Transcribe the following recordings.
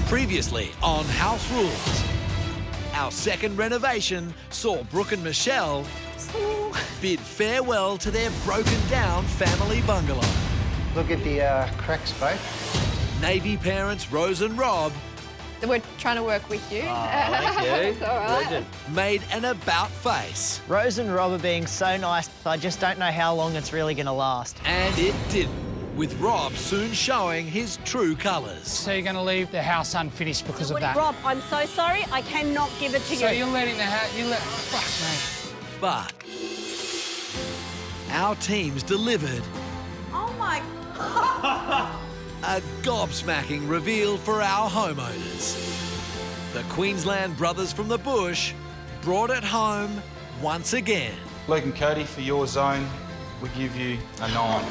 Previously on House Rules, our second renovation saw Brooke and Michelle bid farewell to their broken-down family bungalow. Look at the cracks, both. Navy parents Rose and Rob We're trying to work with you. Thank you. It's all right. made an about-face. Rose and Rob are being so nice, I just don't know how long it's really going to last. And it didn't, with Rob soon showing his true colours. So you're going to leave the house unfinished because of that? Rob, I'm so sorry. I cannot give it to you. So you're letting the house... Fuck, mate. But our teams delivered Oh, my... a gobsmacking reveal for our homeowners. The Queensland brothers from the bush brought it home once again. Luke and Cody, for your zone, we give you a 9.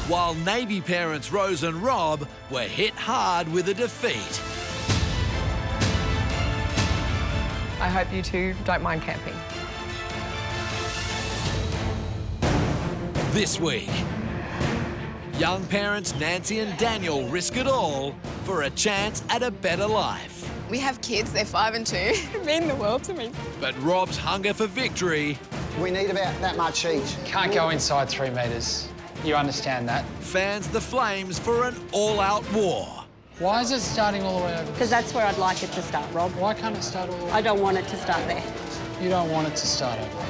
While Navy parents Rose and Rob were hit hard with a defeat. I hope you two don't mind camping. This week, young parents Nancy and Daniel risk it all for a chance at a better life. We have kids, they're 5 and 2. They mean the world to me. But Rob's hunger for victory We need about that much each. Can't go inside 3 metres. You understand that? fans the flames for an all-out war. Why is it starting all the way over there? Because that's where I'd like it to start, Rob. Why can't it start all the way? I don't want it to start there. You don't want it to start over there.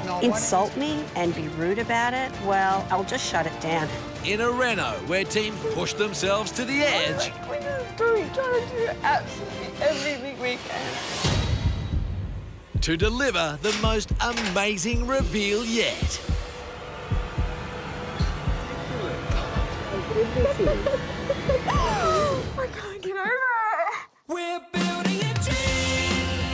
Oh. Insult me and be rude about it, well, I'll just shut it down. In a reno where teams push themselves to the edge We're just trying to do absolutely everything we can. to deliver the most amazing reveal yet. I can't get over it. We're building a dream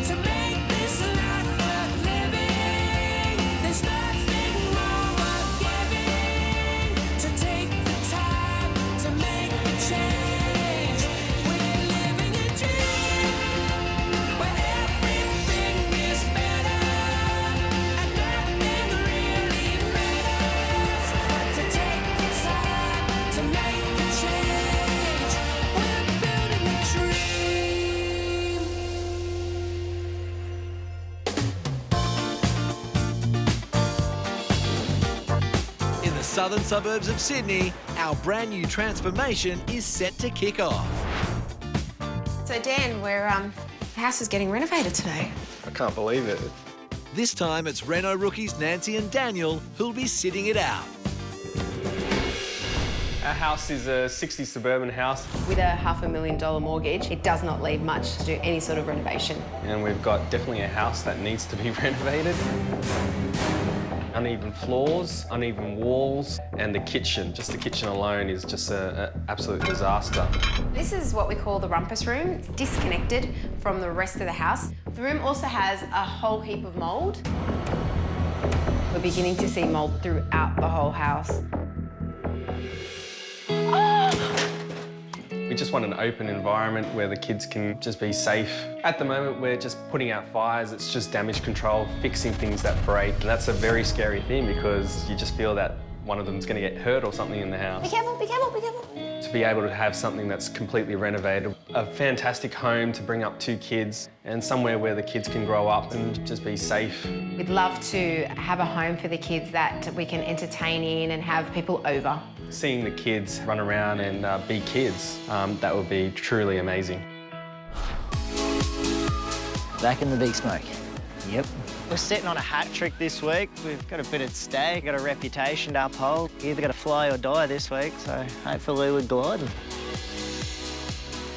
to make this life worth living. There's nothing more worth giving to take the time to make a change. We're living a dream where everything is better and nothing really matters. To take the time to make a change. We're building a dream. In the southern suburbs of Sydney, our brand new transformation is set to kick off. So, Dan, the house is getting renovated today. I can't believe it. This time it's Reno rookies Nancy and Daniel who'll be sitting it out. Our house is a 60 suburban house, With a $500,000 mortgage, it does not leave much to do any sort of renovation. and we've got definitely a house that needs to be renovated. Uneven floors, uneven walls, and the kitchen, just the kitchen alone is just an absolute disaster. This is what we call the rumpus room. It's disconnected from the rest of the house. The room also has a whole heap of mould. We're beginning to see mould throughout the whole house. We just want an open environment where the kids can just be safe. At the moment, we're just putting out fires. It's just damage control, fixing things that break. And that's a very scary thing because you just feel that one of them's going to get hurt or something in the house. Be careful, be careful, be careful. To be able to have something that's completely renovated, a fantastic home to bring up 2 kids and somewhere where the kids can grow up and just be safe. We'd love to have a home for the kids that we can entertain in and have people over. Seeing the kids run around and be kids, that would be truly amazing. Back in the big smoke. Yep. We're sitting on a hat trick this week. We've got a bit at stake, got a reputation to uphold. Either got to fly or die this week, so hopefully we're gliding.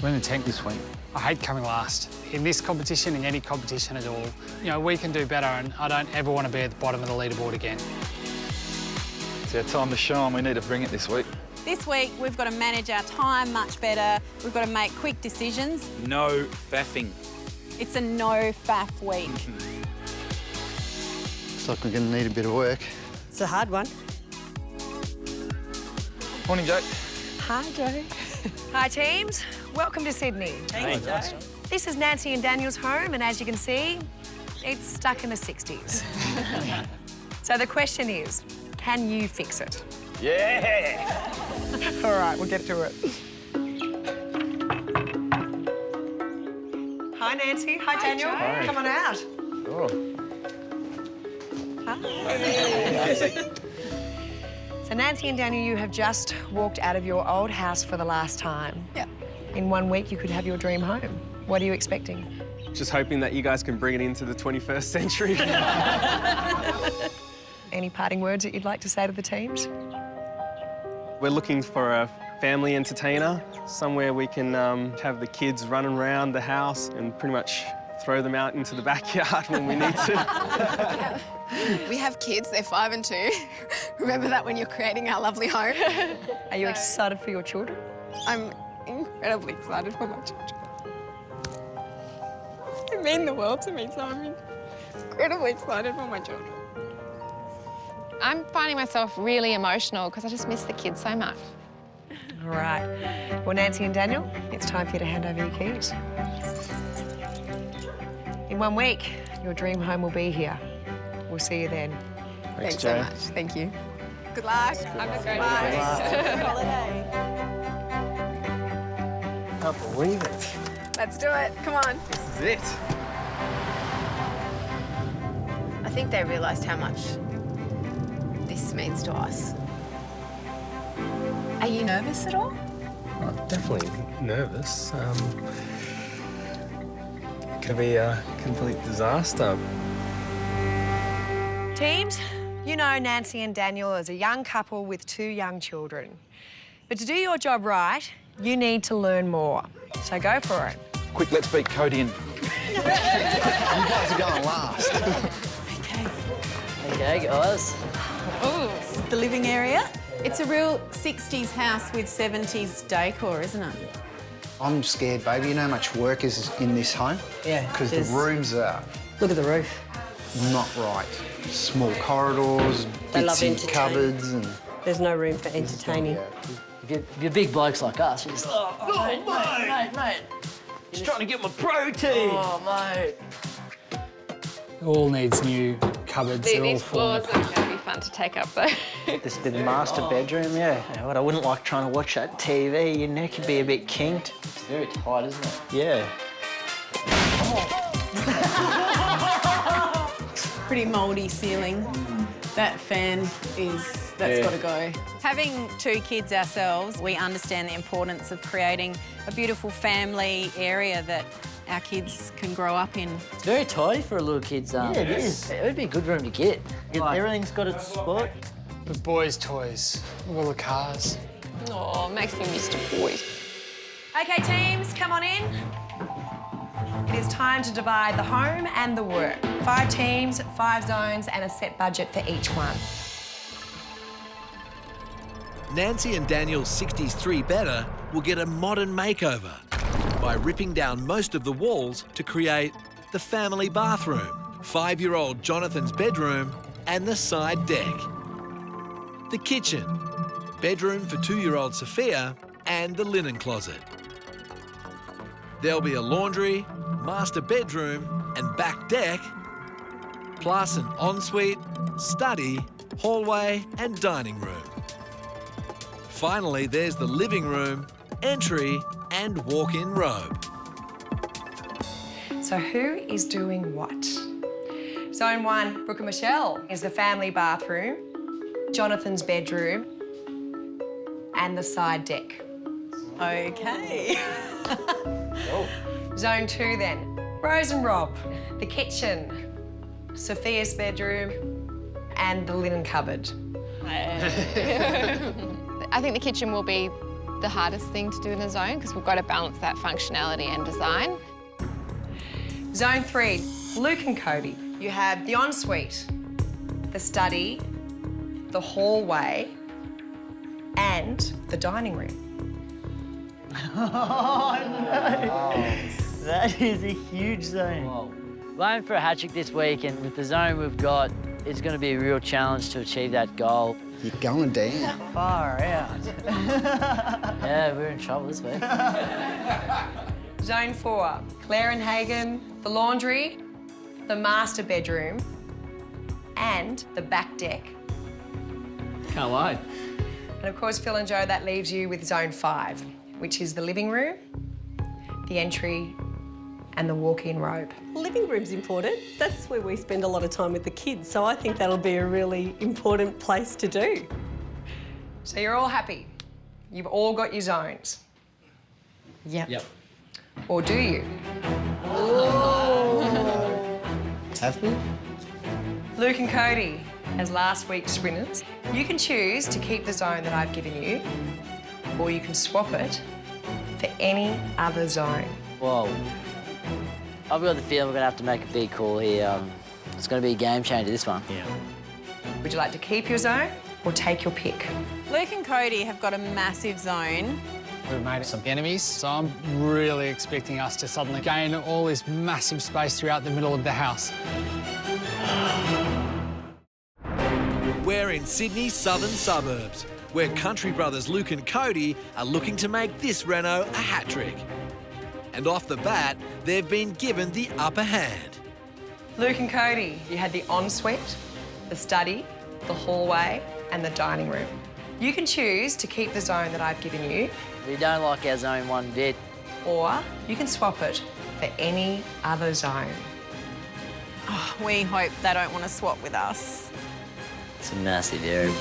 We're in the tank this week. I hate coming last. In this competition, in any competition at all, you know, we can do better, and I don't ever want to be at the bottom of the leaderboard again. It's our time to shine. We need to bring it this week. This week, we've got to manage our time much better. We've got to make quick decisions. No faffing. It's a no faff week. Looks like we're going to need a bit of work. It's a hard one. Morning, Jake. Hi, Joe. Hi, teams. Welcome to Sydney. Hey, Joe. This is Nancy and Daniel's home, and as you can see, it's stuck in the 60s. So the question is, can you fix it? Yeah! All right, we'll get to it. Hi, Nancy. Hi, Daniel. Hi. Come on out. Oh. So, Nancy and Daniel, you have just walked out of your old house for the last time. Yep. In 1 week, you could have your dream home. What are you expecting? Just hoping that you guys can bring it into the 21st century. Any parting words that you'd like to say to the teams? We're looking for a family entertainer, somewhere we can have the kids running around the house and pretty much throw them out into the backyard when we need to. We have kids, they're 5 and 2. Remember that when you're creating our lovely home. Are you excited for your children? I'm incredibly excited for my children. They mean the world to me, so I'm incredibly excited for my children. I'm finding myself really emotional because I just miss the kids so much. All right. Well, Nancy and Daniel, it's time for you to hand over your keys. In 1 week, your dream home will be here. We'll see you then. Thanks so much. Thank you. Good luck. Have a great holiday. I can't believe it. Let's do it. Come on. This is it. I think they realised how much this means to us. Are you nervous at all? I'm definitely nervous. Could be a complete disaster. Teams, you know Nancy and Daniel as a young couple with 2 young children. But to do your job right, you need to learn more. So go for it. Quick, let's beat Cody and... You guys are going last. Okay, guys. Ooh, the living area. It's a real 60s house with 70s decor, isn't it? I'm scared, baby. You know how much work is in this home? Yeah. Because the rooms are Look at the roof. not right. Small corridors, They love bitsy entertaining. cupboards and... There's no room for entertaining. If you're big blokes like us, you're just like, mate. Just trying to get my protein. Oh, mate. All needs new cupboards. They're all These falling floors are going to be fun to take up, though. This bit of master bedroom, yeah. What I wouldn't like trying to watch that TV. Your neck would be a bit kinked. It's very tight, isn't it? Yeah. Pretty mouldy ceiling. That fan that's got to go. Having 2 kids ourselves, we understand the importance of creating a beautiful family area that our kids can grow up in. It's very tidy for a little kid's Yeah, it is. It would be a good room to get. Everything's got its spot. The boys' toys, all the cars. Oh, makes me miss the boys. Okay, teams, come on in. It is time to divide the home and the work. 5 teams, 5 zones, and a set budget for each one. Nancy and Daniel's 60s 3-bedder will get a modern makeover by ripping down most of the walls to create the family bathroom, 5-year-old Jonathan's bedroom, and the side deck. The kitchen, bedroom for 2-year-old Sophia, and the linen closet. There'll be a laundry, master bedroom, and back deck, plus an ensuite, study, hallway, and dining room. Finally, there's the living room, entry, and walk-in robe. So who is doing what? Zone 1, Brooke and Michelle, is the family bathroom, Jonathan's bedroom, and the side deck. Okay. Zone 2 then, Rose and Rob, the kitchen, Sophia's bedroom, and the linen cupboard. I think the kitchen will be the hardest thing to do in the zone because we've got to balance that functionality and design. Zone 3, Luke and Cody. You have the ensuite, the study, the hallway, and the dining room. Oh, no. That is a huge zone. Whoa. We're aiming for a hat trick this week, and with the zone we've got, it's going to be a real challenge to achieve that goal. You're going down. Far out. Yeah, we're in trouble this week. Zone 4, Claire and Hagen, the laundry, the master bedroom, and the back deck. Can't lie. And of course, Phil and Joe, that leaves you with zone 5, which is the living room, the entry, and the walk-in robe. Living room's important. That's where we spend a lot of time with the kids, so I think that'll be a really important place to do. So you're all happy? You've all got your zones? Yep. Or do you? Have we? Luke and Cody, as last week's winners, you can choose to keep the zone that I've given you, or you can swap it for any other zone. Whoa. I've got the feeling we're going to have to make a big call here. It's going to be a game changer, this one. Yeah. Would you like to keep your zone or take your pick? Luke and Cody have got a massive zone. We've made some enemies, so I'm really expecting us to suddenly gain all this massive space throughout the middle of the house. We're in Sydney's southern suburbs, where country brothers Luke and Cody are looking to make this reno a hat trick. And off the bat, they've been given the upper hand. Luke and Cody, you had the ensuite, the study, the hallway, and the dining room. You can choose to keep the zone that I've given you, We don't like our zone one bit. or you can swap it for any other zone. Oh, we hope they don't want to swap with us. It's a massive area.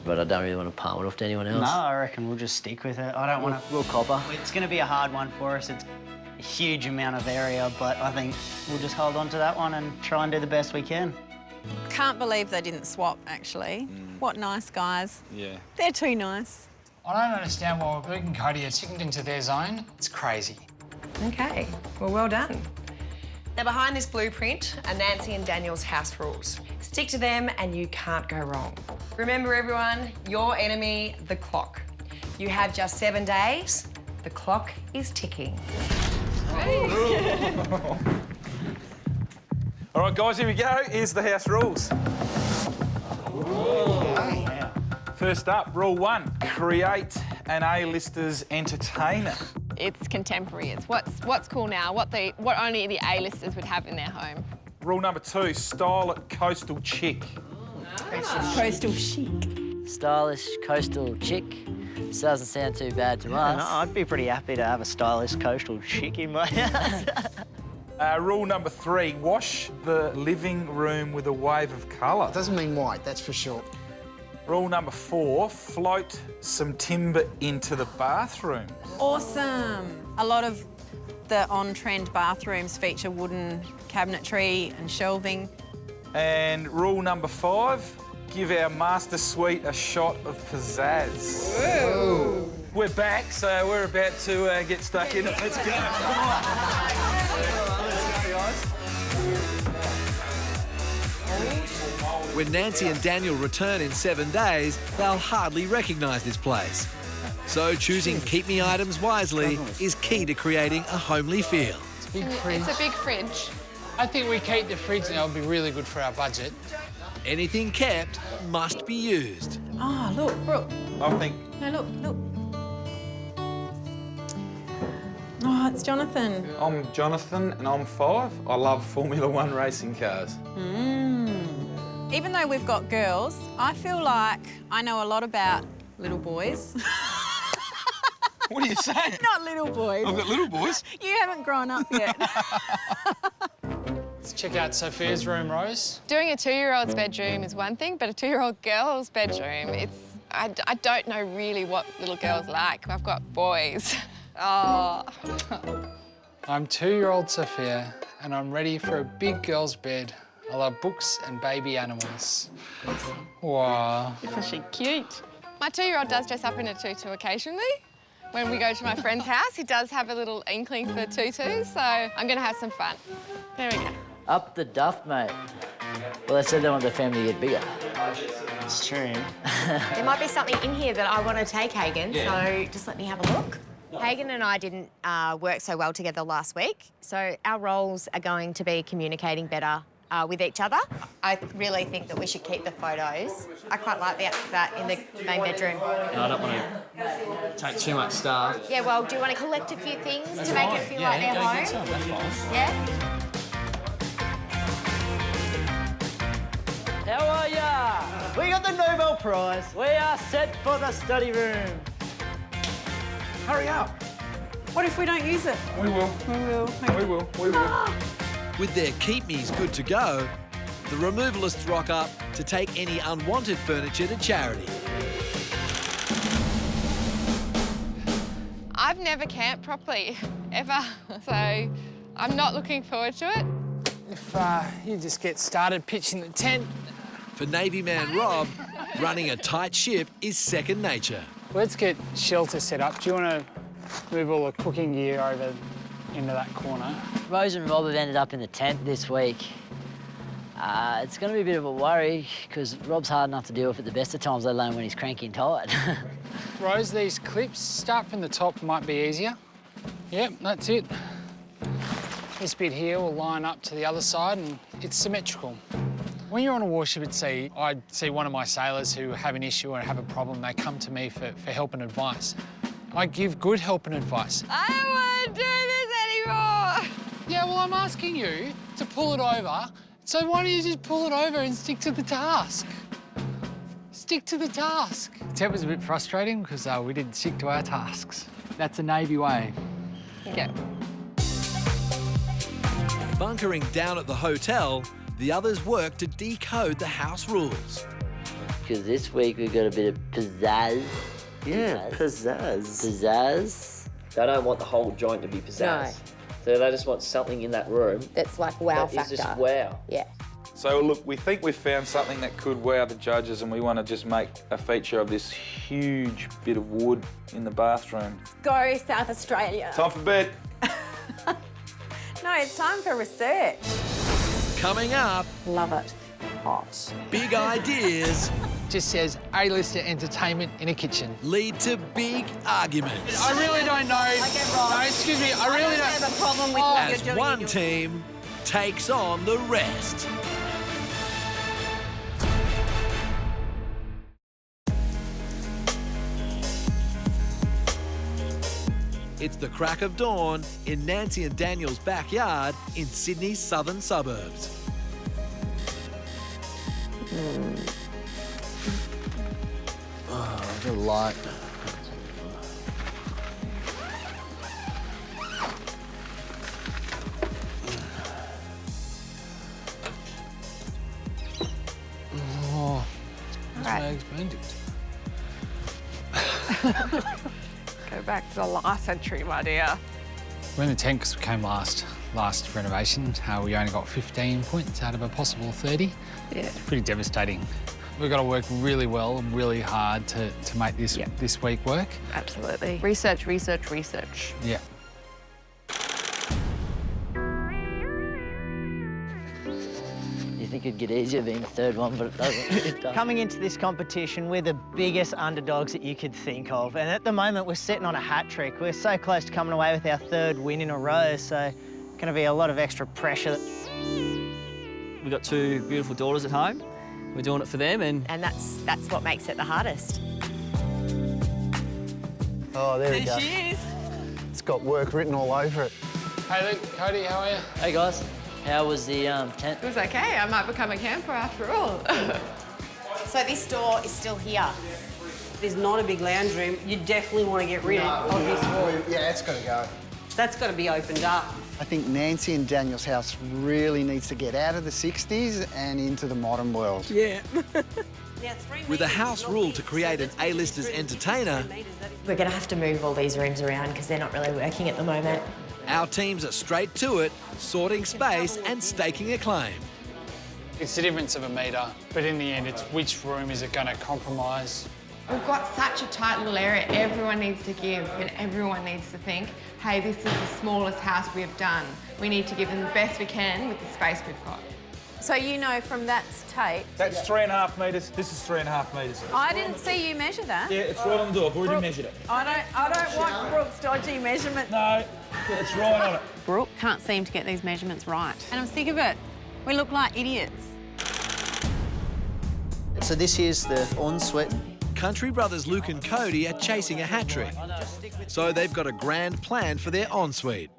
But I don't really want to palm it off to anyone else. No, I reckon we'll just stick with it. I don't want to... We'll copper. It's going to be a hard one for us. It's a huge amount of area, but I think we'll just hold on to that one and try and do the best we can. Can't believe they didn't swap, actually. What nice guys. Yeah. They're too nice. I don't understand why Luke and Cody are ticketed into their zone. It's crazy. OK, well done. Now, behind this blueprint are Nancy and Daniel's house rules. Stick to them and you can't go wrong. Remember, everyone, your enemy, the clock. You have just 7 days. The clock is ticking. All right, guys, here we go. Here's the house rules. First up, rule 1, create an A-listers entertainer. It's contemporary. It's what's cool now, what only the A-listers would have in their home. Rule number 2, style it coastal chic. Coastal chic. Stylish coastal chick. This doesn't sound too bad to us. No, I'd be pretty happy to have a stylish coastal chick in my house. Rule number 3, wash the living room with a wave of colour. It doesn't mean white, that's for sure. Rule number 4, float some timber into the bathrooms. Awesome. A lot of the on-trend bathrooms feature wooden cabinetry and shelving. And rule number 5, give our master suite a shot of pizzazz. Whoa. We're back, so we're about to get stuck in it. Let's go. Come on. Let's go, guys. When Nancy and Daniel return in 7 days, they'll hardly recognise this place. So choosing keep me items wisely is key to creating a homely feel. It's a big fridge. I think we keep the fridge and it'll be really good for our budget. Anything kept must be used. Oh, look, Brooke. I think... No, look. Oh, it's Jonathan. I'm Jonathan and I'm 5. I love Formula 1 racing cars. Even though we've got girls, I feel like I know a lot about little boys. What are you saying? Not little boys. I've got little boys. You haven't grown up yet. Let's check out Sophia's room, Rose. Doing a 2-year-old's bedroom is one thing, but a 2-year-old girl's bedroom, I don't know really what little girls like. I've got boys. Oh. I'm 2-year-old Sophia and I'm ready for a big girl's bed. I love books and baby animals. Wow. Isn't she cute? My 2-year-old does dress up in a tutu occasionally. When we go to my friend's house, he does have a little inkling for tutus, so I'm going to have some fun. There we go. Up the duff, mate. Well, they said they want the family to get bigger. It's true. There might be something in here that I want to take, Hagan, so just let me have a look. Hagan and I didn't work so well together last week, so our roles are going to be communicating better with each other. I really think that we should keep the photos. I quite like that in the main bedroom. I don't want to take too much stuff. Yeah, well, do you want to collect a few things to make it feel like they're go home? get some, that's fine. Yeah? How are ya? We got the surprise. We are set for the study room. Hurry up. What if we don't use it? We will. We will. We will. We will. With their keep-me's good to go, the removalists rock up to take any unwanted furniture to charity. I've never camped properly, ever, so I'm not looking forward to it. If you just get started pitching the tent. For Navy man Rob, running a tight ship is second nature. Let's get shelter set up. Do you want to move all the cooking gear over into that corner? Rose and Rob have ended up in the tent this week. It's going to be a bit of a worry because Rob's hard enough to deal with at the best of times, let alone when he's cranky and tired. Rose, these clips, start from the top might be easier. Yep, that's it. This bit here will line up to the other side and it's symmetrical. When you're on a warship at sea, I see one of my sailors who have an issue or have a problem, they come to me for help and advice. I give good help and advice. I don't want to do this anymore. Yeah, well, I'm asking you to pull it over, so why don't you just pull it over and stick to the task? Stick to the task. The tent was a bit frustrating because we didn't stick to our tasks. That's a Navy way. Yeah. Bunkering down at the hotel, the others work to decode the house rules. Because this week we've got a bit of pizzazz. Yeah, pizzazz. Pizzazz. They don't want the whole joint to be pizzazz. No. So they just want something in that room That's like wow that factor. is just wow. Yeah. So look, we think we've found something that could wow the judges, and we want to just make a feature of this huge bit of wood in the bathroom. Go South Australia. Time for bed. No, it's time for research. Coming up, Love it. Hot. big ideas Just says A-lister entertainment in a kitchen. lead to big arguments. I really don't know. No, excuse me, I really don't. have a problem with what As you're doing. one team takes on the rest. It's the crack of dawn in Nancy and Daniel's backyard in Sydney's southern suburbs. Oh, a little light. Oh, that's Right. my eggs Benedict. Go back to the last century, my dear. When the tent came last renovation, we only got 15 points out of a possible 30. Yeah. Pretty devastating. We've got to work really well and really hard to make this this week work. Absolutely. Research, research, research. Yeah. You think it'd get easier being the third one, but it doesn't. It doesn't. Coming into this competition, we're the biggest underdogs that you could think of. And at the moment, we're sitting on a hat trick. We're so close to coming away with our third win in a row, so going to be a lot of extra pressure. We've got two beautiful daughters at home. We're doing it for them, and that's what makes it the hardest. Oh, there we go. There she is. It's got work written all over it. Hey, Luke, Cody, how are you? Hey, guys. How was the tent? It was okay. I might become a camper after all. So this door is still here. There's not a big lounge room. You definitely want to get rid of this wall. Yeah, it's got to go. That's got to be opened up. I think Nancy and Daniel's house really needs to get out of the 60s and into the modern world. Yeah. With a house rule to create an A-listers entertainer, We're going to have to move all these rooms around because they're not really working at the moment. our teams are straight to it, sorting space and staking a claim. It's the difference of a metre, but in the end, it's which room is it going to compromise? We've got such a tight little area. Everyone needs to give and everyone needs to think, hey, this is the smallest house we've done. We need to give them the best we can with the space we've got. So you know from that tape. That's 3.5 metres. This is 3.5 metres. I didn't see you measure that. Yeah, it's right on the door. I've already measured it. I don't want Brooke's dodgy measurement. No, it's right on it. Brooke can't seem to get these measurements right. And I'm sick of it. We look like idiots. So this here's the ensuite. Country brothers Luke and Cody are chasing a hat-trick, so they've got a grand plan for their ensuite,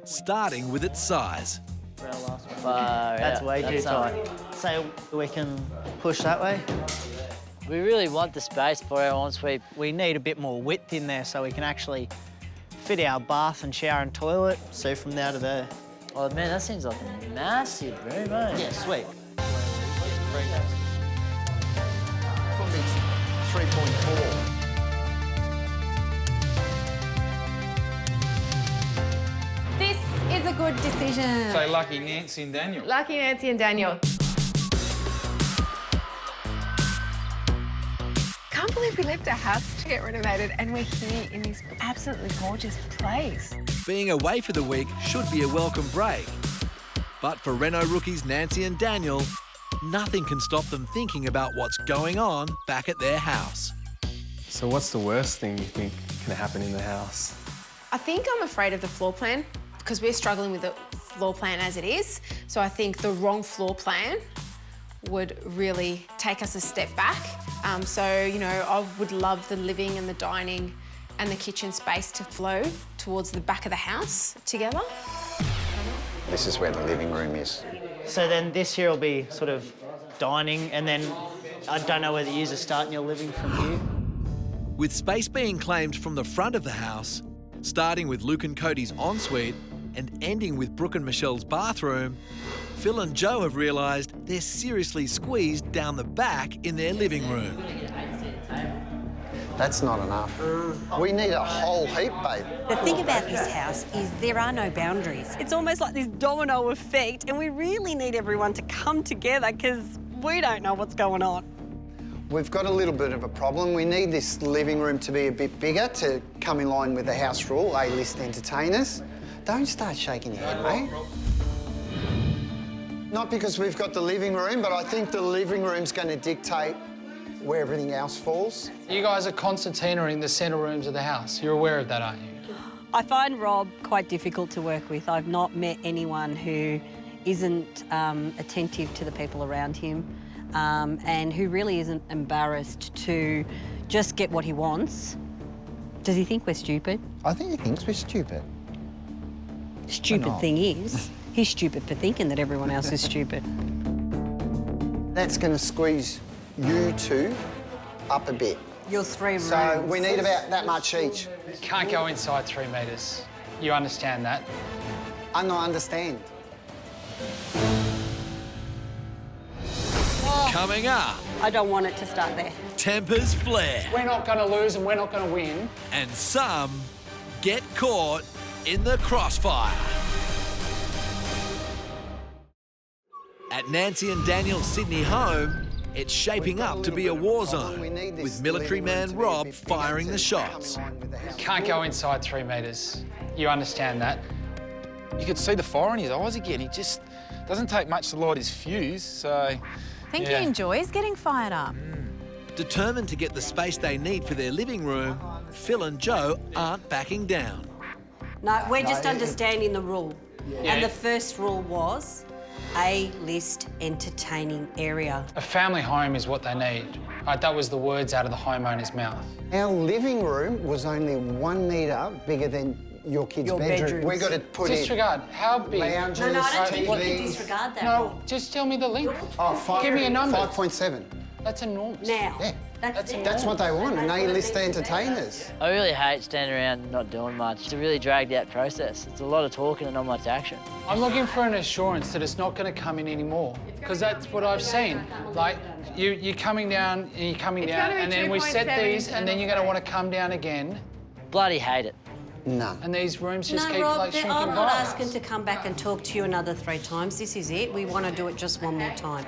starting with its size. That's way too tight. So we can push that way. We really want the space for our ensuite. We need a bit more width in there so we can actually fit our bath and shower and toilet. See from there to there. Oh man, that seems like a massive room, eh? Yeah, sweet. Probably 3.4. This is a good decision. So lucky Nancy and Daniel. Lucky Nancy and Daniel. Can't believe we left our house to get renovated and we're here in this absolutely gorgeous place. Being away for the week should be a welcome break. But for Reno rookies Nancy and Daniel, nothing can stop them thinking about what's going on back at their house. So what's the worst thing you think can happen in the house? I think I'm afraid of the floor plan because we're struggling with the floor plan as it is. So I think the wrong floor plan would really take us a step back. So, you know, I would love the living and the dining and the kitchen space to flow towards the back of the house together. This is where the living room is. So then this here will be sort of dining, and then I don't know whether you are starting your living from here. With space being claimed from the front of the house, starting with Luke and Cody's ensuite and ending with Brooke and Michelle's bathroom, Phil and Joe have realised they're seriously squeezed down the back in their living room. That's not enough. We need a whole heap, babe. The thing about this house is there are no boundaries. It's almost like this domino effect, and we really need everyone to come together because we don't know what's going on. We've got a little bit of a problem. We need this living room to be a bit bigger to come in line with the house rule, A-list entertainers. Don't start shaking your head, mate. Not because we've got the living room, but I think the living room's going to dictate where everything else falls. You guys are concertina in the centre rooms of the house. You're aware of that, aren't you? I find Rob quite difficult to work with. I've not met anyone who isn't attentive to the people around him and who really isn't embarrassed to just get what he wants. Does he think we're stupid? I think he thinks we're stupid. Stupid thing is, he's stupid for thinking that everyone else is stupid. That's going to squeeze you two up a bit. Your 3 rooms. So we need about that much each. Can't go inside 3 metres. You understand that? I don't understand. Coming up, I don't want it to start there. tempers flare We're not going to lose and we're not going to win. and some get caught in the crossfire. At Nancy and Daniel's Sydney home, it's shaping up to be a war zone, with military man Rob firing the shots. Can't go inside 3 metres. You understand that? You could see the fire in his eyes again. He just doesn't take much to light his fuse, so... I think he enjoys getting fired up. Determined to get the space they need for their living room, Phil and Joe aren't backing down. No, we're just understanding the rule. Yeah. And the first rule was A-list entertaining area. A family home is what they need. That was the words out of the homeowner's mouth. Our living room was only 1 metre bigger than your kid's bedroom. We've got to put Disregard. How big? lounges, No, I don't think you TVs. can disregard that. No, just tell me the length. Oh, Give me a number. 5.7. That's enormous. Now, Yeah. that's That's what they want, and A-list entertainers. I really hate standing around not doing much. It's a really dragged out process. It's a lot of talking and not much action. I'm looking for an assurance that it's not going to come in anymore, because that's what I've seen. Like, you're coming down and you're coming down, and then we set these, and then you're going to want to come down again. Bloody hate it. None. And these rooms just No, keep Rob, like shrinking I'm not by. asking to come back and talk to you another 3 times. This is it. We want to do it just one more time.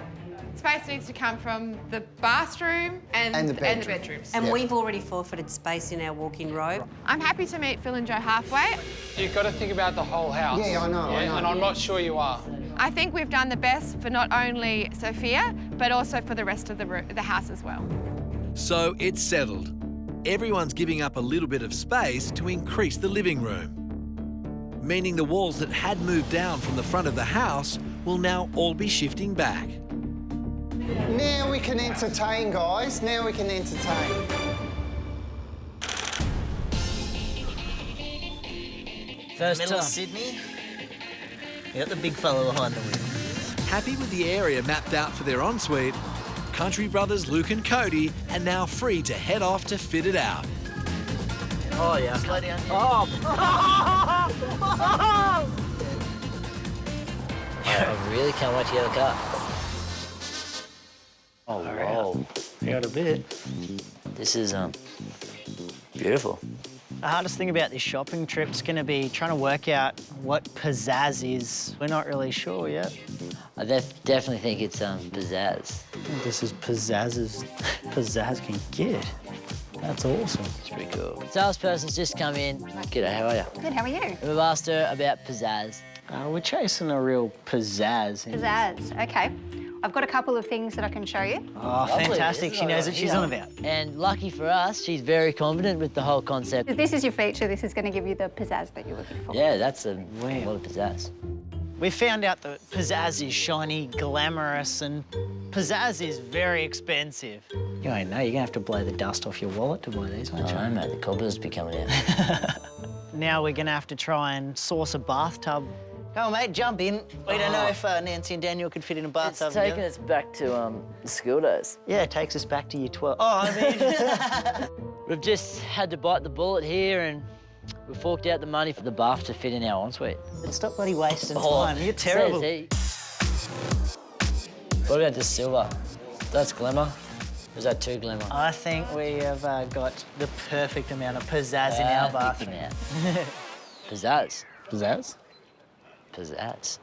Space needs to come from the bathroom and the bedroom. bedrooms. And we've already forfeited space in our walk-in robe. I'm happy to meet Phil and Joe halfway. You've got to think about the whole house. Yeah, I know, I know. And I'm not sure you are. I think we've done the best for not only Sophia, but also for the rest of the house as well. So it's settled. Everyone's giving up a little bit of space to increase the living room, meaning the walls that had moved down from the front of the house will now all be shifting back. Now we can entertain, guys. Now we can entertain. First Middle of Sydney. You got the big fella behind the wheel. Happy with the area mapped out for their ensuite, Country brothers Luke and Cody are now free to head off to fit it out. Oh, yeah. Slow down. Oh! I really can't wait to get a car. Oh, wow. You got a bit. This is, beautiful. The hardest thing about this shopping trip's going to be trying to work out what pizzazz is. We're not really sure yet. I definitely think it's, pizzazz. This is pizzazz as pizzazz can get. That's awesome. It's pretty cool. Salesperson's just come in. G'day, how are you? Good, how are you? We've asked her about pizzazz. We're chasing a real pizzazz. Pizzazz, okay. I've got a couple of things that I can show you. Oh, fantastic. She knows what she's on about. And lucky for us, she's very confident with the whole concept. If this is your feature, this is going to give you the pizzazz that you're looking for. Yeah, that's a lot of pizzazz. We found out that pizzazz is shiny, glamorous, and pizzazz is very expensive. You ain't know, you're gonna have to blow the dust off your wallet to buy these, aren't you? I know, mate, the cobbler's be coming out. Now we're gonna have to try and source a bathtub. Come on, mate, jump in. We don't know if Nancy and Daniel could fit in a bathtub. It's taking us back to the school days. Yeah, it takes us back to year 12. Oh, I mean... We've just had to bite the bullet here and we forked out the money for the bath to fit in our ensuite. Stop bloody wasting time. You're terrible. What about this silver? That's glamour. Or is that too glamour? I think we have got the perfect amount of pizzazz in our bathroom. Pizzazz. Pizzazz? Pizzazz.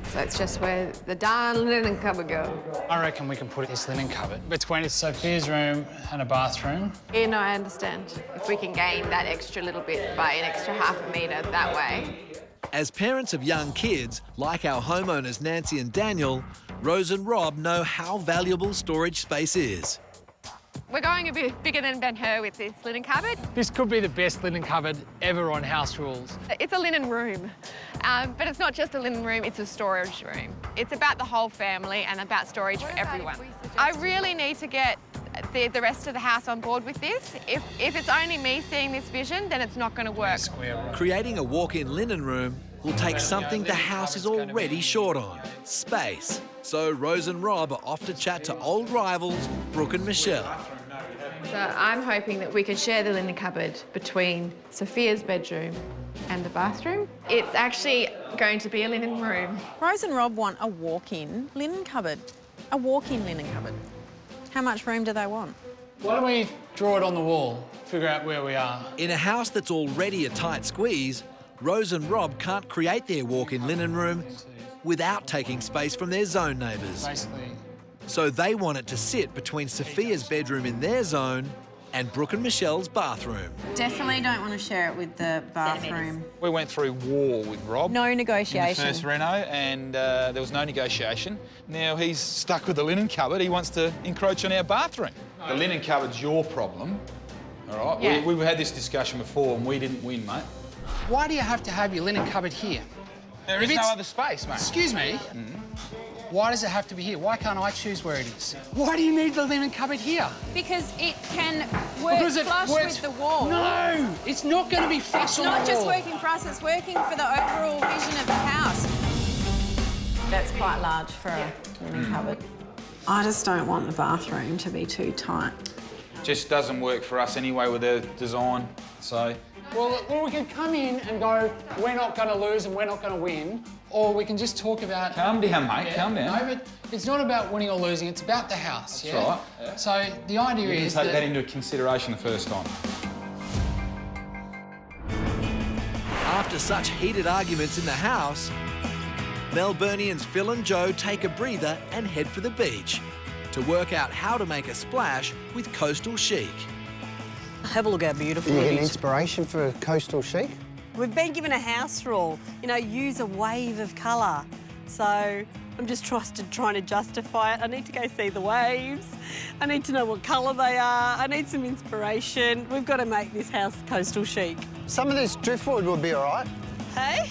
So it's just where the darn linen cupboard goes. I reckon we can put this linen cupboard between Sophia's room and a bathroom. Yeah, no, I understand. If we can gain that extra little bit by an extra ½ metre that way. As parents of young kids, like our homeowners Nancy and Daniel, Rose and Rob know how valuable storage space is. We're going a bit bigger than Ben-Hur with this linen cupboard. This could be the best linen cupboard ever on House Rules. It's a linen room, but it's not just a linen room, it's a storage room. It's about the whole family and about storage for everyone. I really need to get the rest of the house on board with this. If it's only me seeing this vision, then it's not going to work. Creating a walk-in linen room will take something the house is already short on, space. So Rose and Rob are off to chat to old rivals, Brooke and Michelle. So I'm hoping that we can share the linen cupboard between Sophia's bedroom and the bathroom. It's actually going to be a linen room. Rose and Rob want a walk-in linen cupboard. A walk-in linen cupboard. How much room do they want? Why don't we draw it on the wall, figure out where we are? In a house that's already a tight squeeze, Rose and Rob can't create their walk-in linen room without taking space from their zone neighbours. Basically. So they want it to sit between Sophia's bedroom in their zone and Brooke and Michelle's bathroom. Definitely don't want to share it with the bathroom. We went through war with Rob. No negotiation. In the first reno, and there was no negotiation. Now he's stuck with the linen cupboard. He wants to encroach on our bathroom. The linen cupboard's your problem, all right? Yeah. We've had this discussion before and we didn't win, mate. Why do you have to have your linen cupboard here? There is no other space, mate. Excuse me? Why does it have to be here? Why can't I choose where it is? Why do you need the linen cupboard here? Because it can work flush with the wall. No, it's not going to be flush on the wall. It's not just working for us, it's working for the overall vision of the house. That's quite large for a linen cupboard. I just don't want the bathroom to be too tight. Just doesn't work for us anyway with their design, so... Well, we can come in and go, we're not going to lose and we're not going to win, or we can just talk about... Calm down, mate, calm down. No, but it's not about winning or losing, it's about the house, That's yeah? right. Yeah. So the idea You is can take that into consideration the first time. After such heated arguments in the house, Melburnians Phil and Joe take a breather and head for the beach to work out how to make a splash with coastal chic. Have a look how beautiful You it get is. inspiration for coastal chic? We've been given a house rule, you know, use a wave of colour. So I'm just trying to justify it. I need to go see the waves. I need to know what colour they are. I need some inspiration. We've got to make this house coastal chic. Some of this driftwood would be all right. Hey?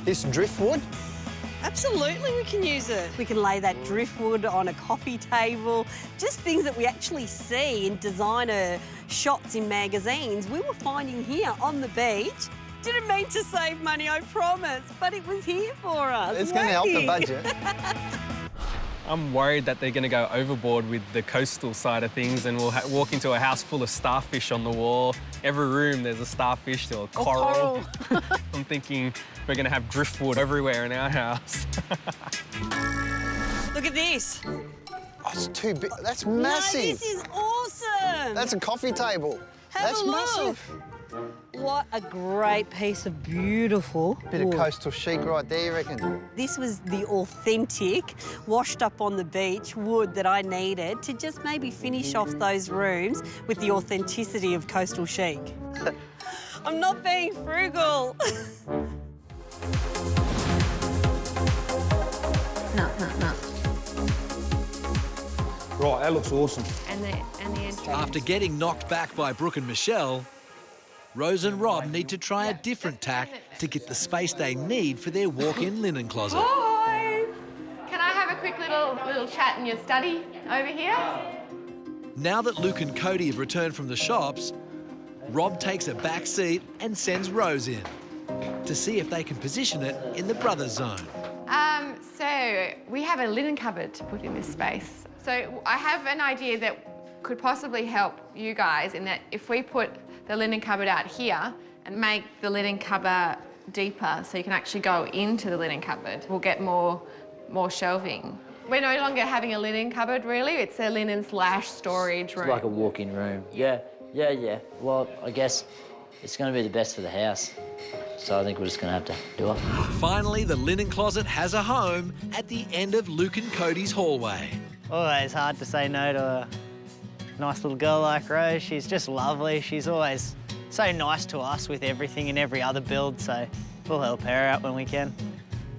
This driftwood? Absolutely, we can use it. We can lay that driftwood on a coffee table, just things that we actually see in designer shots in magazines. We were finding here on the beach, didn't mean to save money, I promise, but it was here for us. It's going to help the budget. I'm worried that they're going to go overboard with the coastal side of things and we'll walk into a house full of starfish on the wall. Every room there's a starfish or coral. I'm thinking we're going to have driftwood everywhere in our house. Look at this. Oh, it's too big. That's massive. No, this is awesome. That's a coffee table. Have a look. Massive. What a great piece of beautiful Bit of wood. coastal chic right there, you reckon? This was the authentic, washed up on the beach wood that I needed to just maybe finish off those rooms with the authenticity of coastal chic. I'm not being frugal. No. Right, that looks awesome. And the entrance. After getting knocked back by Brooke and Michelle, Rose and Rob need to try a different tack to get the space they need for their walk-in linen closet. Boys, can I have a quick little chat in your study over here? Now that Luke and Cody have returned from the shops, Rob takes a back seat and sends Rose in to see if they can position it in the brothers' zone. So we have a linen cupboard to put in this space. So I have an idea that could possibly help you guys in that if we put the linen cupboard out here and make the linen cupboard deeper so you can actually go into the linen cupboard, we'll get more shelving. We're no longer having a linen cupboard, really. It's a linen/storage room. It's like a walk-in room. Yeah. Well, I guess it's going to be the best for the house. So I think we're just going to have to do it. Finally, the linen closet has a home at the end of Luke and Cody's hallway. Always hard to say no to a nice little girl like Rose. She's just lovely. She's always so nice to us with everything and every other build, so we'll help her out when we can.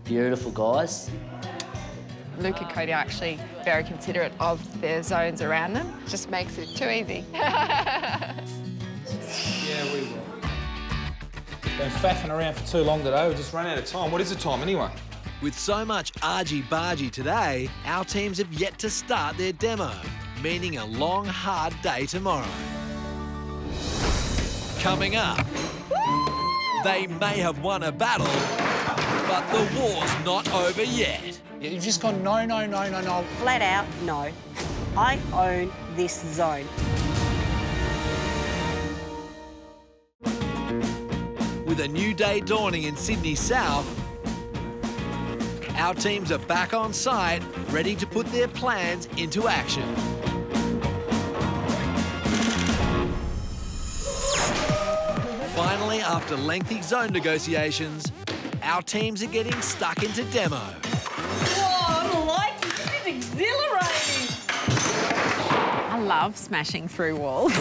Beautiful, guys. Luke and Cody are actually very considerate of their zones around them. Just makes it too easy. Yeah, we will. Been faffing around for too long today. We just ran out of time. What is the time anyway? With so much argy-bargy today, our teams have yet to start their demo, meaning a long, hard day tomorrow. Coming up, they may have won a battle, but the war's not over yet. You've just gone no. Flat out, no. I own this zone. With a new day dawning in Sydney South, our teams are back on site, ready to put their plans into action. Finally, after lengthy zone negotiations, our teams are getting stuck into demo. Whoa, I like it. This is exhilarating. I love smashing through walls.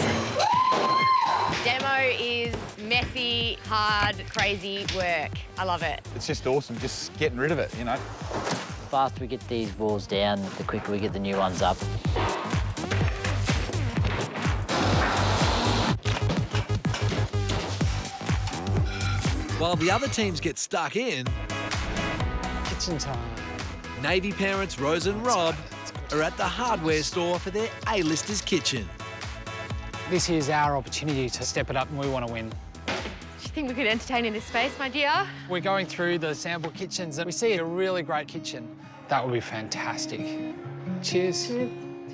Demo is messy, hard, crazy work. I love it. It's just awesome, just getting rid of it, you know. The faster we get these walls down, the quicker we get the new ones up. While the other teams get stuck in, Kitchen time. Navy parents Rose and Rob are at the hardware store for their A-listers kitchen. This is our opportunity to step it up and we want to win. Do you think we could entertain in this space, my dear? We're going through the sample kitchens and we see a really great kitchen. That would be fantastic. Cheers. Cheers.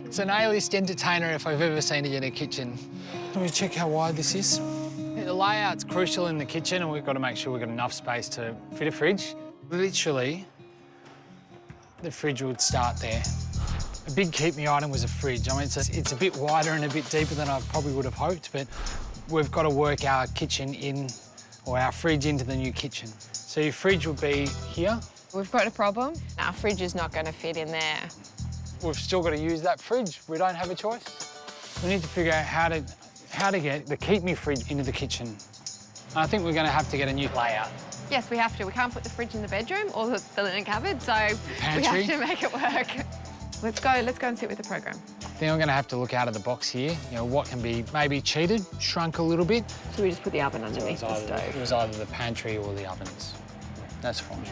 It's an A-list entertainer if I've ever seen it in a kitchen. Let me check how wide this is. The layout's crucial in the kitchen and we've got to make sure we've got enough space to fit a fridge. Literally, the fridge would start there. A big keep-me item was a fridge. I mean, it's a bit wider and a bit deeper than I probably would have hoped, but we've got to work our kitchen in, or our fridge into the new kitchen. So your fridge will be here. We've got a problem. Our fridge is not going to fit in there. We've still got to use that fridge. We don't have a choice. We need to figure out how to get the keep-me fridge into the kitchen. And I think we're going to have to get a new layout. Yes, we have to. We can't put the fridge in the bedroom or the linen cupboard, so Pantry. we have to make it work. Let's go and sit with the program. I think I'm going to have to look out of the box here. You know, what can be maybe cheated, shrunk a little bit. So we just put the oven underneath the stove. It was either the pantry or the ovens. That's fine.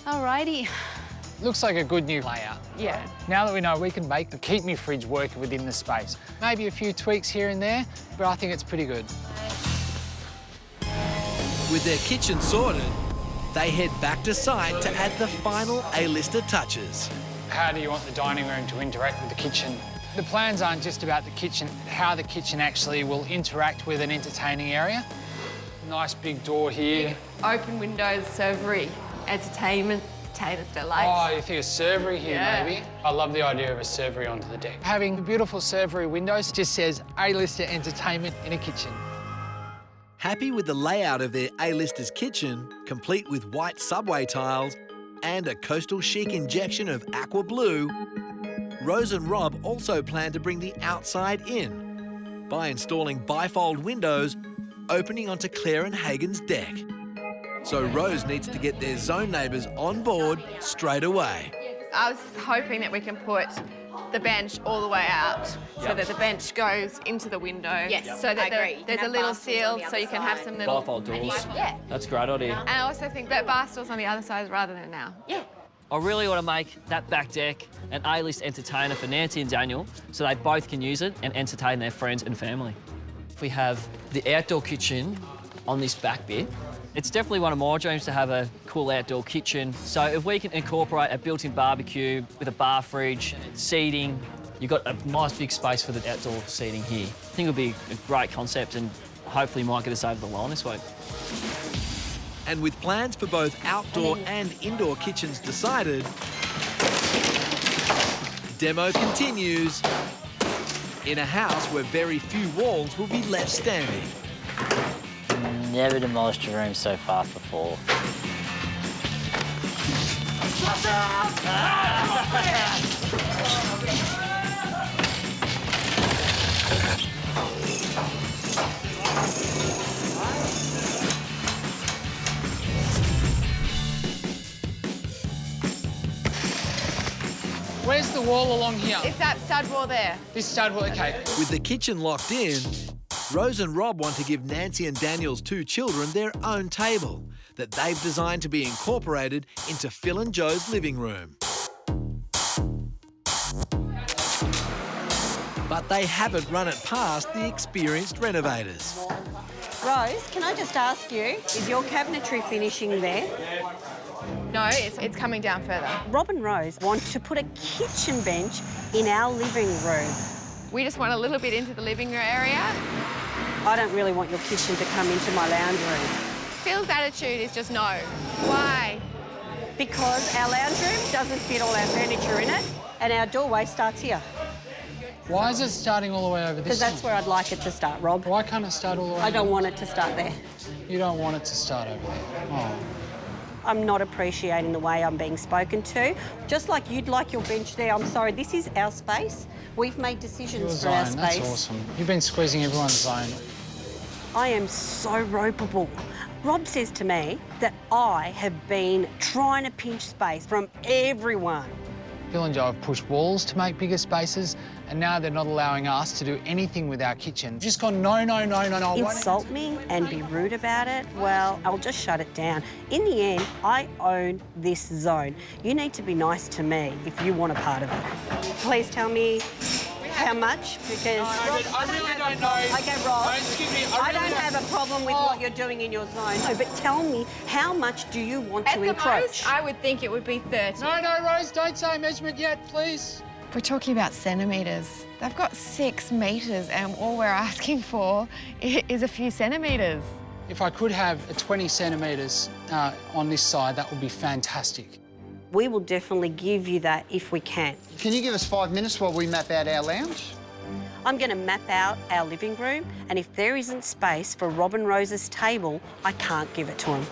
Alrighty. Looks like a good new layout. Yeah. Now that we know we can make the keep-me fridge work within the space. Maybe a few tweaks here and there, but I think it's pretty good. With their kitchen sorted, they head back to site to add the final A-lister touches. How do you want the dining room to interact with the kitchen? The plans aren't just about the kitchen, how the kitchen actually will interact with an entertaining area. Nice big door here. Open windows, servery, entertainment, potatoes, delights. Oh, you think a servery here, maybe? I love the idea of a servery onto the deck. Having beautiful servery windows just says A-lister entertainment in a kitchen. Happy with the layout of their A-listers kitchen, complete with white subway tiles and a coastal chic injection of aqua blue, Rose and Rob also plan to bring the outside in by installing bifold windows opening onto Claire and Hagen's deck. So Rose needs to get their zone neighbours on board straight away. I was hoping that we can put the bench all the way out so that the bench goes into the window. Yes, so that I agree. there's a little seal so you can have some little... Bifold doors. Yeah. That's a great idea. And I also think that bar stools on the other side rather than now. Yeah. I really want to make that back deck an A-list entertainer for Nancy and Daniel so they both can use it and entertain their friends and family. If we have the outdoor kitchen on this back bit, it's definitely one of my dreams to have a cool outdoor kitchen. So if we can incorporate a built-in barbecue with a bar fridge, seating, you've got a nice big space for the outdoor seating here. I think it'll be a great concept and hopefully might get us over the line this week. And with plans for both outdoor and indoor kitchens decided, demo continues in a house where very few walls will be left standing. Never demolished a room so fast before. Where's the wall along here? It's that stud wall there. This stud wall, okay. With the kitchen locked in, Rose and Rob want to give Nancy and Daniel's two children their own table that they've designed to be incorporated into Phil and Joe's living room. But they haven't run it past the experienced renovators. Rose, can I just ask you, is your cabinetry finishing there? No, it's coming down further. Rob and Rose want to put a kitchen bench in our living room. We just want a little bit into the living room area. I don't really want your kitchen to come into my lounge room. Phil's attitude is just no. Why? Because our lounge room doesn't fit all our furniture in it, and our doorway starts here. Why is it starting all the way over this Because that's side? where I'd like it to start, Rob. Why can't it start all the way I don't want it to start there. You don't want it to start over there? Oh. I'm not appreciating the way I'm being spoken to. Just like you'd like your bench there, I'm sorry, this is our space. We've made decisions for our Your zone, space. that's awesome. You've been squeezing everyone's zone. I am so ropeable. Rob says to me that I have been trying to pinch space from everyone. Phil and Joe have pushed walls to make bigger spaces, and now they're not allowing us to do anything with our kitchen. Just gone, no, no, no, no, no. Insult me and be rude about it, well, I'll just shut it down. In the end, I own this zone. You need to be nice to me if you want a part of it. Please tell me how much, because... No, I really don't know. Okay, Rob, Excuse me, I don't have a problem with what you're doing in your zone. No, but tell me, how much do you want to encroach? At the most, I would think it would be 30. No, no, Rose, don't say measurement yet, please. We're talking about centimetres. They've got 6 metres and all we're asking for is a few centimetres. If I could have a 20 centimetres on this side, that would be fantastic. We will definitely give you that if we can. Can you give us 5 minutes while we map out our lounge? I'm going to map out our living room, and if there isn't space for Rob and Rose's table, I can't give it to them.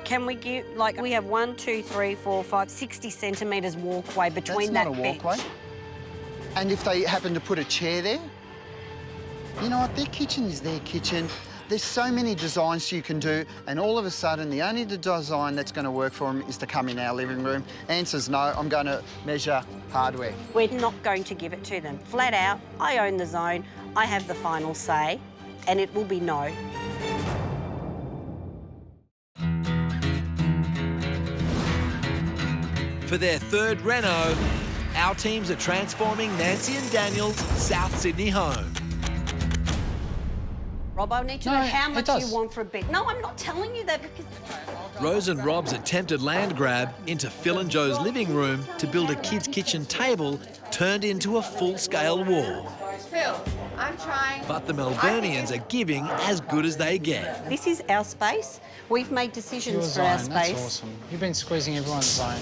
Can we give, like, we have 1, 2, 3, 4, 5, 60 centimetres walkway between that bench. That's not a walkway. And if they happen to put a chair there, you know what, their kitchen is their kitchen. There's so many designs you can do, and all of a sudden, the only design that's going to work for them is to come in our living room. Answer's no, I'm going to measure hardware. We're not going to give it to them. Flat out, I own the zone, I have the final say, and it will be no. For their third reno, our teams are transforming Nancy and Daniel's South Sydney home. Rob, I need to know how much you want for a bench. No, I'm not telling you that because... Rose and Rob's attempted land grab into Phil and Joe's living room to build a kids' kitchen table turned into a full-scale wall. Phil, I'm trying. But the Melburnians are giving as good as they get. This is our space. We've made decisions for our space. That's awesome. You've been squeezing everyone's zone.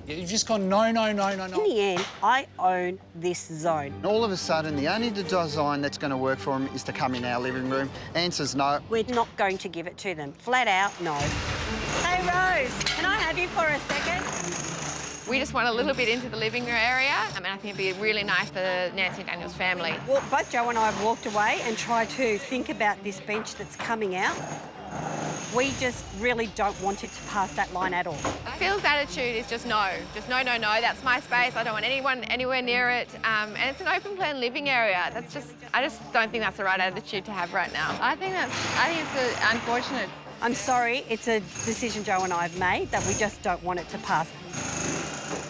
You've just gone, no, no, no, no, no. In the end, I own this zone. All of a sudden, the only design that's going to work for them is to come in our living room. Answer's no. We're not going to give it to them. Flat out, no. Hey, Rose, can I have you for a second? We just want a little bit into the living room area. I mean, I think it'd be really nice for Nancy and Daniel's family. Well, both Joe and I have walked away and tried to think about this bench that's coming out. We just really don't want it to pass that line at all. Phil's attitude is just no. Just no, no, no. That's my space. I don't want anyone anywhere near it. And it's an open plan living area. I just don't think that's the right attitude to have right now. I think it's unfortunate. I'm sorry, it's a decision Joe and I have made that we just don't want it to pass.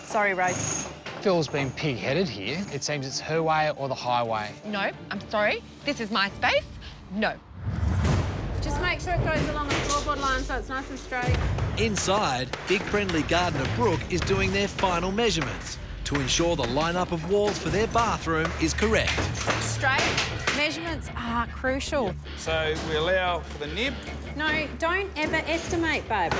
Sorry, Rose. Phil's been pig-headed here. It seems it's her way or the highway. No, I'm sorry. This is my space. No. Just make sure it goes along the floorboard line so it's nice and straight. Inside, big friendly gardener Brooke is doing their final measurements to ensure the lineup of walls for their bathroom is correct. Straight measurements are crucial. So we allow for the nib. No, don't ever estimate, babe.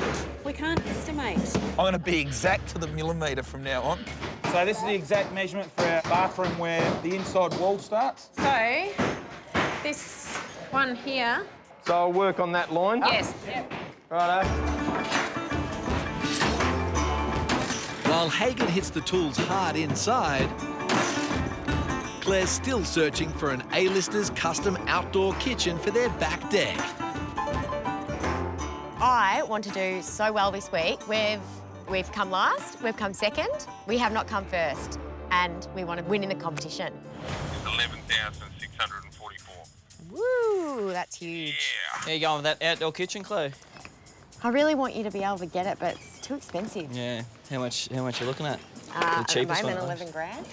We can't estimate. I'm going to be exact to the millimetre from now on. So this is the exact measurement for our bathroom where the inside wall starts. So, this one here. So I'll work on that line? Yes. Yep. Righto. While Hagan hits the tools hard inside, Claire's still searching for an A-lister's custom outdoor kitchen for their back deck. I want to do so well this week. We've come last, we've come second, we have not come first, and we want to win in the competition. 11,644. Woo, that's huge. Yeah. How you going with that outdoor kitchen, Chloe? I really want you to be able to get it, but it's too expensive. Yeah. How much are you looking at? At the moment, 11 grand.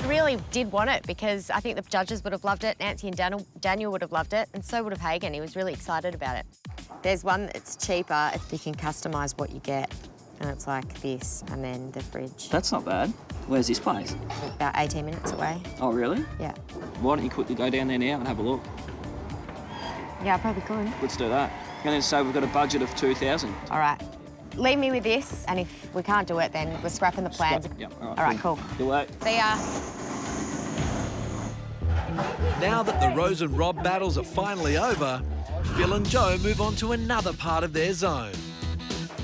I really did want it because I think the judges would have loved it, Nancy and Daniel would have loved it, and so would have Hagan. He was really excited about it. There's one that's cheaper. You can customise what you get, and it's like this, and then the fridge. That's not bad. Where's this place? About 18 minutes away. Oh, really? Yeah. Why don't you quickly go down there now and have a look? Yeah, I probably could. Let's do that. And then say we've got a budget of 2,000. All right. Leave me with this, and if we can't do it, then we're scrapping the plans. Yep, all right, cool. Good work. See ya. Now that the Rose and Rob battles are finally over, Phil and Joe move on to another part of their zone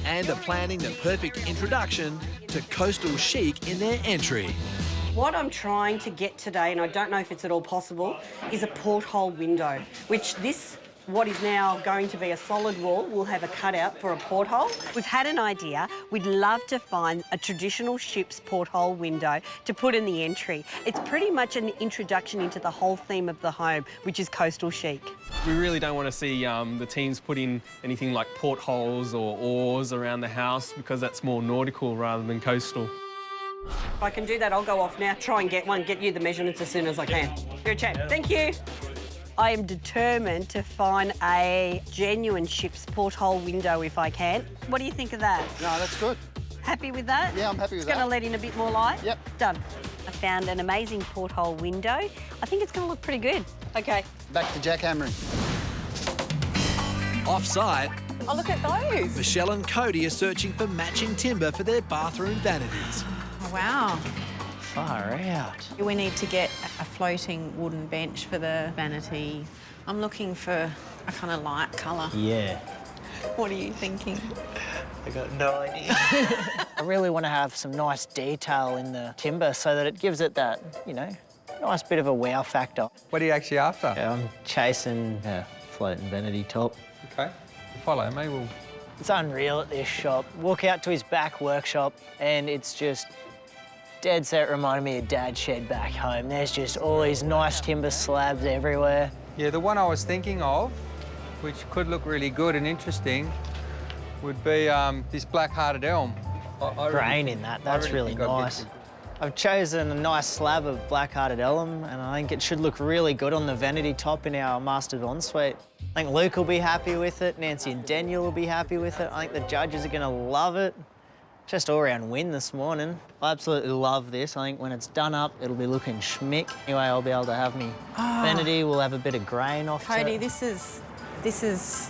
and are planning the perfect introduction to coastal chic in their entry. What I'm trying to get today, and I don't know if it's at all possible, is a porthole window, which what is now going to be a solid wall will have a cutout for a porthole. We've had an idea. We'd love to find a traditional ship's porthole window to put in the entry. It's pretty much an introduction into the whole theme of the home, which is coastal chic. We really don't want to see the teams put in anything like portholes or oars around the house because that's more nautical rather than coastal. If I can do that, I'll go off now, try and get you the measurements as soon as I can. You're a champ. Thank you. I am determined to find a genuine ship's porthole window if I can. What do you think of that? No, that's good. Happy with that? Yeah, I'm happy with that. It's going to let in a bit more light? Yep. Done. I found an amazing porthole window. I think it's going to look pretty good. OK. Back to jackhammering. Off-site, Oh, look at those. Michelle and Cody are searching for matching timber for their bathroom vanities. Oh, wow. Far out. We need to get a floating wooden bench for the vanity. I'm looking for a kind of light colour. Yeah. What are you thinking? I got no idea. I really want to have some nice detail in the timber so that it gives it that, nice bit of a wow factor. What are you actually after? Yeah, I'm chasing a floating vanity top. OK. Follow me. It's unreal at this shop. Walk out to his back workshop and it's just dead set reminded me of Dad's shed back home. There's just all these nice timber slabs everywhere. Yeah, the one I was thinking of, which could look really good and interesting, would be this black-hearted elm. Grain in that, that's really nice. I've chosen a nice slab of black-hearted elm, and I think it should look really good on the vanity top in our mastered ensuite. I think Luke will be happy with it, Nancy and Daniel will be happy with it. I think the judges are gonna love it. Just all-round win this morning. I absolutely love this. I think when it's done up, it'll be looking schmick. Anyway, I'll be able to have me vanity. We'll have a bit of grain off Cody, it. this is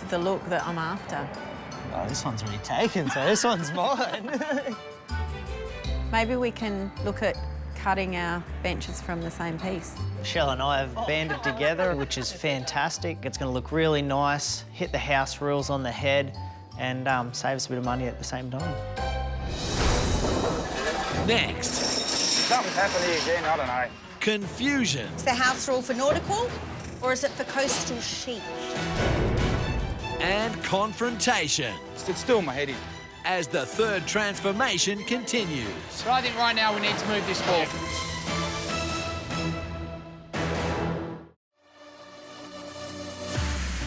the look that I'm after. Oh, this one's already taken, so this one's mine. Maybe we can look at cutting our benches from the same piece. Michelle and I have banded together, which is fantastic. It's going to look really nice, hit the house rules on the head, and save us a bit of money at the same time. Next. Something's happened here again, I don't know. Confusion. Is the house rule for nautical or is it for coastal chic? And confrontation. It's still in my head here. As the third transformation continues. But I think right now we need to move this wall.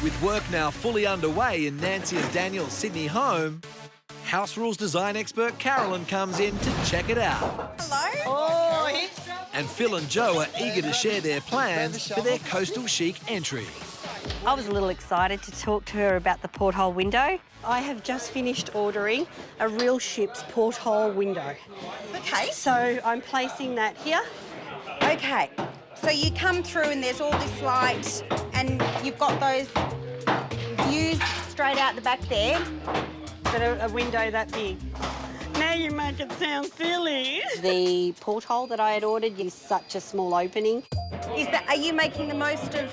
With work now fully underway in Nancy and Daniel's Sydney home, house rules design expert Carolyn comes in to check it out. Hello. Oh, And Phil and Joe are eager to share their plans for their coastal chic entry. I was a little excited to talk to her about the porthole window. I have just finished ordering a real ship's porthole window. Okay. So I'm placing that here. Okay. So you come through and there's all this light and you've got those views straight out the back there. But a window that big. Now you make it sound silly. The porthole that I had ordered is such a small opening. Are you making the most of...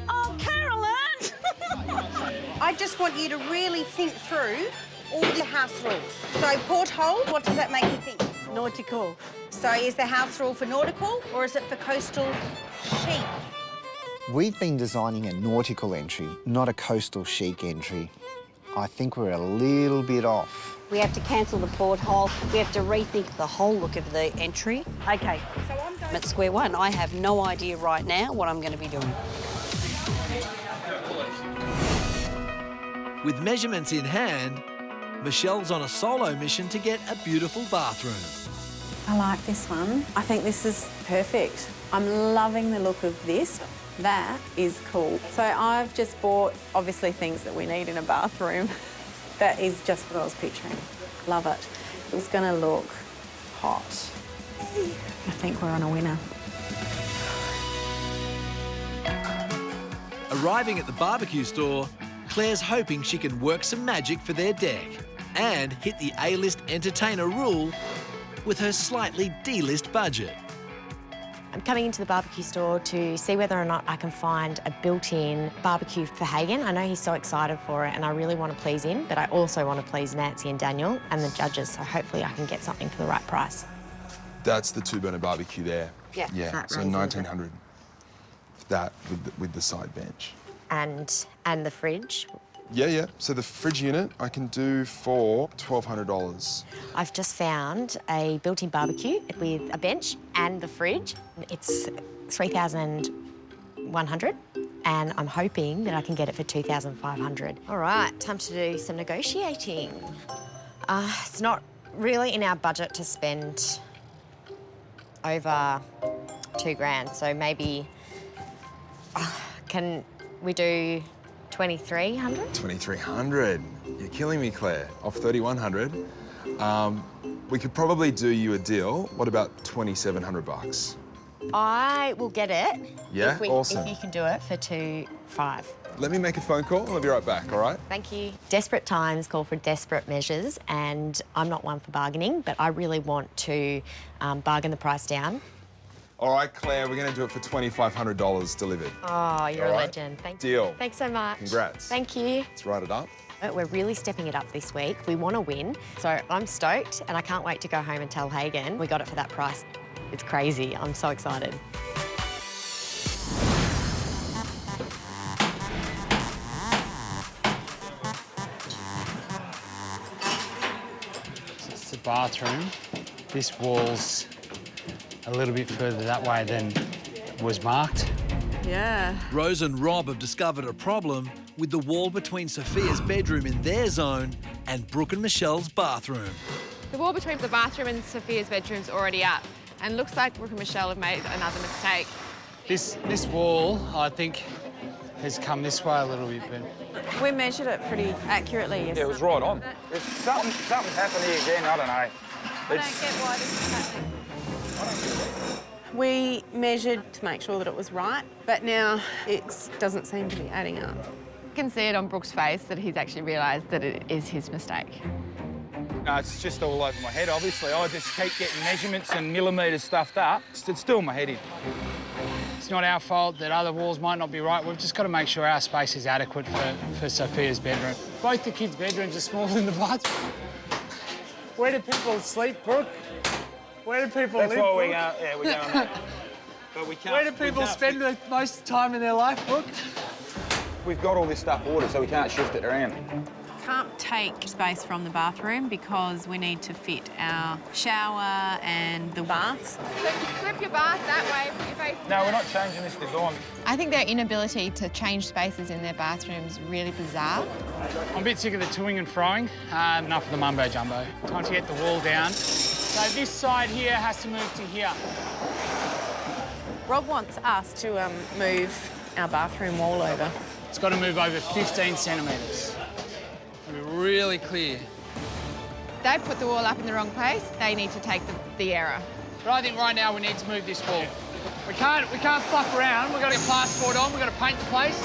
Oh, Carolyn! I just want you to really think through all the house rules. So porthole, what does that make you think? Nautical. So is the house rule for nautical or is it for coastal chic? We've been designing a nautical entry, not a coastal chic entry. I think we're a little bit off. We have to cancel the porthole. We have to rethink the whole look of the entry. Okay, So I'm going... I'm at square one. I have no idea right now what I'm going to be doing. With measurements in hand, Michelle's on a solo mission to get a beautiful bathroom. I like this one. I think this is perfect. I'm loving the look of this. That is cool. So I've just bought, obviously, things that we need in a bathroom. That is just what I was picturing. Love it. It's going to look hot. I think we're on a winner. Arriving at the barbecue store, Claire's hoping she can work some magic for their deck and hit the A-list entertainer rule with her slightly D-list budget. I'm coming into the barbecue store to see whether or not I can find a built-in barbecue for Hagen. I know he's so excited for it and I really want to please him, but I also want to please Nancy and Daniel and the judges, so hopefully I can get something for the right price. That's the two-burner barbecue there. Yeah. Yeah, That so raises it. 1900. That with the side bench. And the fridge. Yeah. So the fridge unit I can do for $1,200. I've just found a built-in barbecue with a bench and the fridge. It's $3,100 and I'm hoping that I can get it for $2,500. All right, time to do some negotiating. It's not really in our budget to spend over $2,000, so maybe can we do 2,300? 2,300. You're killing me, Claire. Off 3,100. We could probably do you a deal. What about 2,700 bucks? I will get it. Yeah? Awesome. If you can do it for $2,500. Let me make a phone call and I'll be right back, all right? Thank you. Desperate times call for desperate measures, and I'm not one for bargaining, but I really want to bargain the price down. All right, Claire, we're going to do it for $2,500 delivered. Oh, you're All a right. legend. Thank Deal. you. Thanks so much. Congrats. Thank you. Let's write it up. We're really stepping it up this week. We want to win, so I'm stoked, and I can't wait to go home and tell Hagen we got it for that price. It's crazy. I'm so excited. It's the bathroom. This wall's a little bit further that way than was marked. Yeah. Rose and Rob have discovered a problem with the wall between Sophia's bedroom in their zone and Brooke and Michelle's bathroom. The wall between the bathroom and Sophia's bedroom's already up, and looks like Brooke and Michelle have made another mistake. This wall, I think, has come this way a little bit, but... We measured it pretty accurately. Yeah, it was right on. Something's happened here again, I don't know. I don't get why this is happening. We measured to make sure that it was right, but now it doesn't seem to be adding up. You can see it on Brooke's face that he's actually realised that it is his mistake. No, it's just all over my head, obviously. I just keep getting measurements and millimetres stuffed up. It's still in my head. It's not our fault that other walls might not be right. We've just got to make sure our space is adequate for Sophia's bedroom. Both the kids' bedrooms are smaller than the bathroom. Where do people sleep, Brooke? Where do people live, That's why Brooke? we're going there. But we can't... Where do people spend the most time in their life, Brooke? We've got all this stuff ordered, so we can't shift it around. Can't take space from the bathroom because we need to fit our shower and the bath. So you flip your bath that way, put your face... No, we're not changing this design. I think their inability to change spaces in their bathrooms is really bizarre. I'm a bit sick of the toing and froing. Enough of the mumbo-jumbo. Time to get the wall down. So this side here has to move to here. Rob wants us to move our bathroom wall over. It's got to move over 15 centimetres. Be really clear. They put the wall up in the wrong place. They need to take the error. But I think right now we need to move this wall. We can't fuck around. We've got to get plasterboard on. We've got to paint the place.